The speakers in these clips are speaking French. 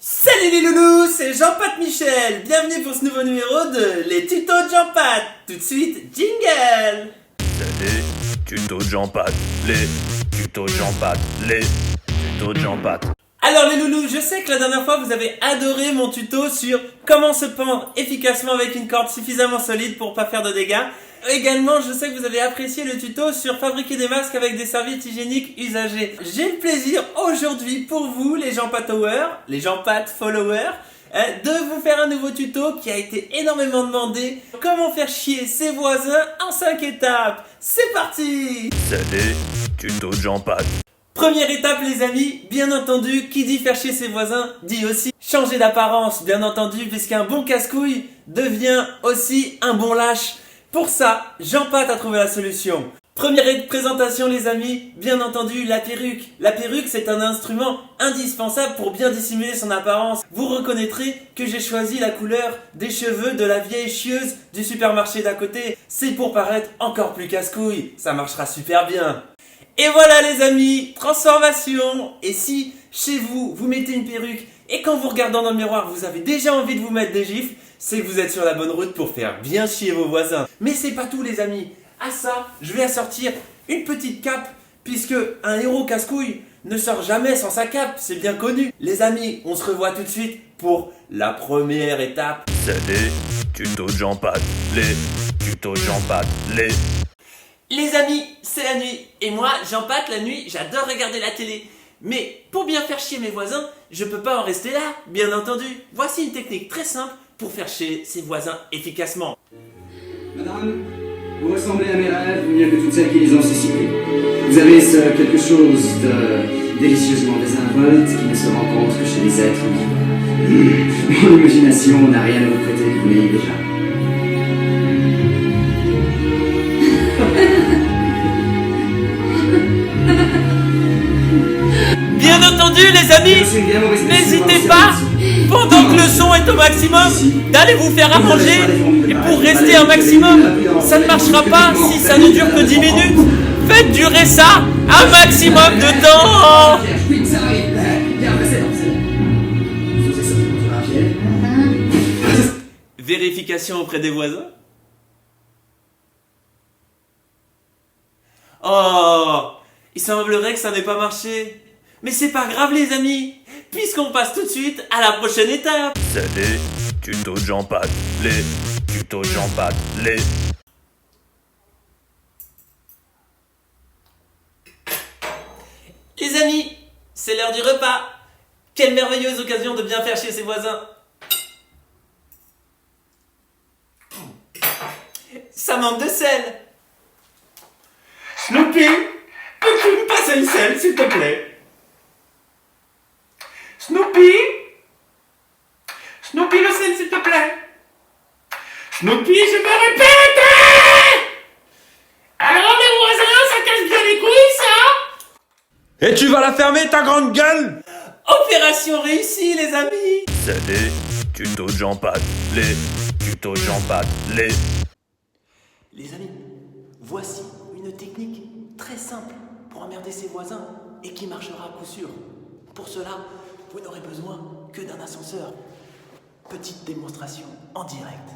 Salut les loulous, c'est Jean-Pat Michel. Bienvenue pour ce nouveau numéro de Les Tutos de Jean-Pat. Tout de suite, jingle. C'est les tutos de Jean-Pat, les tutos de Jean-Pat, les tutos de Jean-Pat. Alors les loulous, je sais que la dernière fois vous avez adoré mon tuto sur comment se pendre efficacement avec une corde suffisamment solide pour pas faire de dégâts. Également, je sais que vous avez apprécié le tuto sur fabriquer des masques avec des serviettes hygiéniques usagées. J'ai le plaisir aujourd'hui pour vous, les Jean-Patowers, les Jean-Pat followers, de vous faire un nouveau tuto qui a été énormément demandé. Comment faire chier ses voisins en 5 étapes. C'est parti! C'est les tutos de Jean-Pat. Première étape les amis, bien entendu, qui dit faire chier ses voisins, dit aussi changer d'apparence, bien entendu, puisqu'un bon casse-couille devient aussi un bon lâche. Pour ça, Jean-Pat a trouvé la solution. Première présentation les amis, bien entendu, la perruque. La perruque c'est un instrument indispensable pour bien dissimuler son apparence. Vous reconnaîtrez que j'ai choisi la couleur des cheveux de la vieille chieuse du supermarché d'à côté. C'est pour paraître encore plus casse-couille, ça marchera super bien. Et voilà les amis, transformation. Et si chez vous, vous mettez une perruque et qu'en vous regardant dans le miroir, vous avez déjà envie de vous mettre des gifles, c'est que vous êtes sur la bonne route pour faire bien chier vos voisins. Mais c'est pas tout les amis. À ça, je vais assortir une petite cape, puisque un héros casse-couille ne sort jamais sans sa cape, c'est bien connu. Les amis, on se revoit tout de suite pour la première étape. C'est les tutos de Jean-Pat, les tutos de Jean-Pat, Les amis, c'est la nuit. Et moi, Jean-Pat, la nuit, j'adore regarder la télé. Mais pour bien faire chier mes voisins, je peux pas en rester là, bien entendu. Voici une technique très simple pour faire chier ses voisins efficacement. Madame, vous ressemblez à mes rêves mieux que toutes celles qui les ont suscités. Vous avez ce quelque chose de délicieusement désinvolte qui ne se rencontre que chez les êtres vivants. Mon imagination n'a rien à vous prêter, vous l'ayez déjà. Bien entendu les amis, n'hésitez pas, pendant que le son est au maximum, d'aller vous faire à manger. Et pour rester un maximum, ça ne marchera pas si ça ne dure que 10 minutes. Faites durer ça un maximum de temps. Vérification auprès des voisins. Oh, il semblerait que ça n'ait pas marché. Mais c'est pas grave les amis, puisqu'on passe tout de suite à la prochaine étape. c'est les tutos de Jean-Pat, les tutos de Jean-Pat, Les amis, c'est l'heure du repas. Quelle merveilleuse occasion de bien faire chier ses voisins. Ça manque de sel. Snoopy, peux-tu me passer le sel s'il te plaît? Snoopy, Snoopy le sel s'il te plaît. Snoopy, je me répète. Alors les voisins, ça casse bien les couilles ça? Et tu vas la fermer ta grande gueule! Opération réussie les amis. c'est les tutos de Jean-Pat, les tutos de Jean-Pat, Les amis, voici une technique très simple pour emmerder ses voisins et qui marchera à coup sûr. Pour cela, vous n'aurez besoin que d'un ascenseur. Petite démonstration en direct.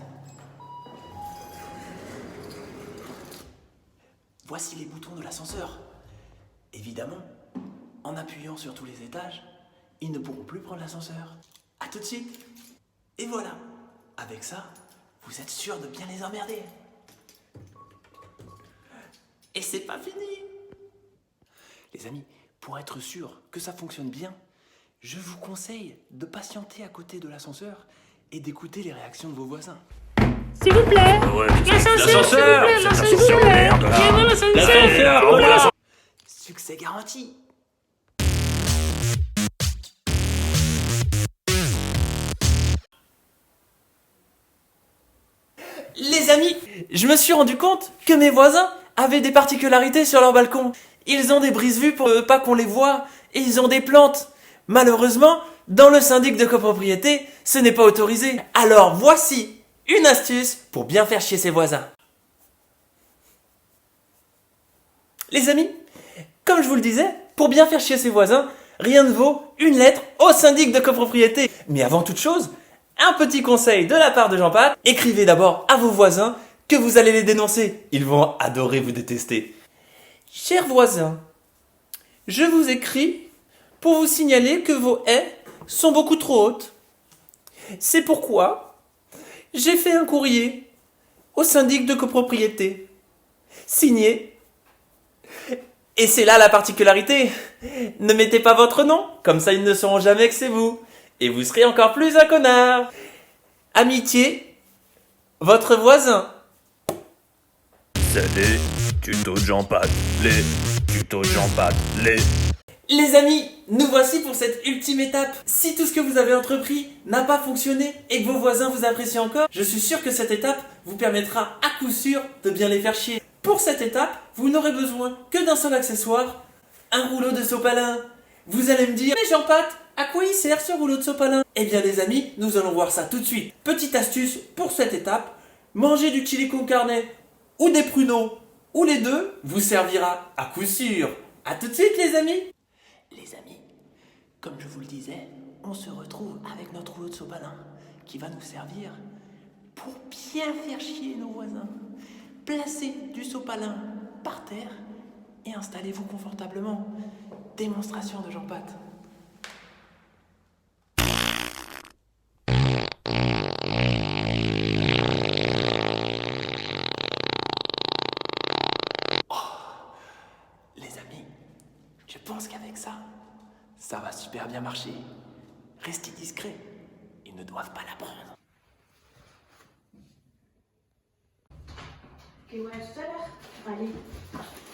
Voici les boutons de l'ascenseur. Évidemment, en appuyant sur tous les étages, ils ne pourront plus prendre l'ascenseur. A tout de suite. Et voilà, avec ça, vous êtes sûr de bien les emmerder. Et c'est pas fini. Les amis, pour être sûr que ça fonctionne bien, je vous conseille de patienter à côté de l'ascenseur et d'écouter les réactions de vos voisins. S'il vous plaît, Ouais, l'ascenseur, s'il vous plaît, l'ascenseur, s'il vous plaît. merde, là. Viens voir l'ascenseur, voilà. Succès garanti. Les amis, je me suis rendu compte que mes voisins avaient des particularités sur leur balcon. Ils ont des brises-vues pour pas qu'on les voie et ils ont des plantes. Malheureusement, dans le syndic de copropriété, ce n'est pas autorisé. Alors voici une astuce pour bien faire chier ses voisins. Les amis, comme je vous le disais, pour bien faire chier ses voisins, Rien ne vaut une lettre au syndic de copropriété. Mais avant toute chose, un petit conseil de la part de Jean-Pat. Écrivez d'abord à vos voisins que vous allez les dénoncer. Ils vont adorer vous détester. Chers voisins, je vous écris pour vous signaler que vos haies sont beaucoup trop hautes. C'est pourquoi j'ai fait un courrier au syndic de copropriété, signé. Et c'est là la particularité. Ne mettez pas votre nom, comme ça ils ne sauront jamais que c'est vous. Et vous serez encore plus un connard. Amitié, votre voisin. C'est les tutos de Jean-Pat. Les tutos de Jean-Pat. Les amis, nous voici pour cette ultime étape. Si tout ce que vous avez entrepris n'a pas fonctionné et que vos voisins vous apprécient encore, je suis sûr que cette étape vous permettra à coup sûr de bien les faire chier. Pour cette étape, vous n'aurez besoin que d'un seul accessoire, un rouleau de sopalin. Vous allez me dire, mais Jean-Pat, à quoi il sert ce rouleau de sopalin? Eh bien les amis, nous allons voir ça tout de suite. Petite astuce pour cette étape, manger du chili con carne ou des pruneaux ou les deux vous servira à coup sûr. À tout de suite les amis. Les amis, comme je vous le disais, on se retrouve avec notre rouleau de sopalin qui va nous servir pour bien faire chier nos voisins. Placez du sopalin par terre et installez-vous confortablement. Démonstration de Jean-Pat. Les amis, je pense qu'avec ça, ça va super bien marcher. Restez discrets, ils ne doivent pas l'apprendre. Et ouais, tout à l'heure. Allez.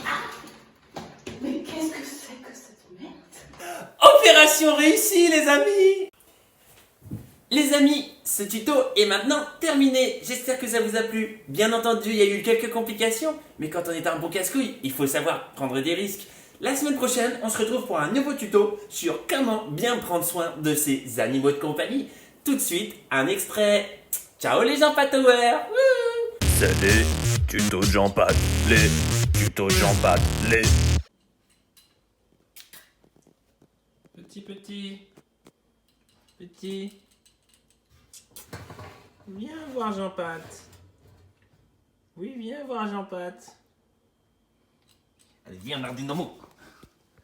Ah, mais qu'est-ce que c'est que cette merde? Opération réussie les amis. Les amis, ce tuto est maintenant terminé. J'espère que ça vous a plu. Bien entendu, il y a eu quelques complications, mais quand on est un bon casse-couille, il faut savoir prendre des risques. La semaine prochaine, on se retrouve pour un nouveau tuto sur comment bien prendre soin de ses animaux de compagnie. Tout de suite, un extrait. Ciao les gens Patower. C'est les tutos de Jean-Pat. Les tutos de Jean-Pat. Petit. Viens voir Jean-Pat. Oui, viens voir Jean-Pat. Allez, viens, Nardinomo.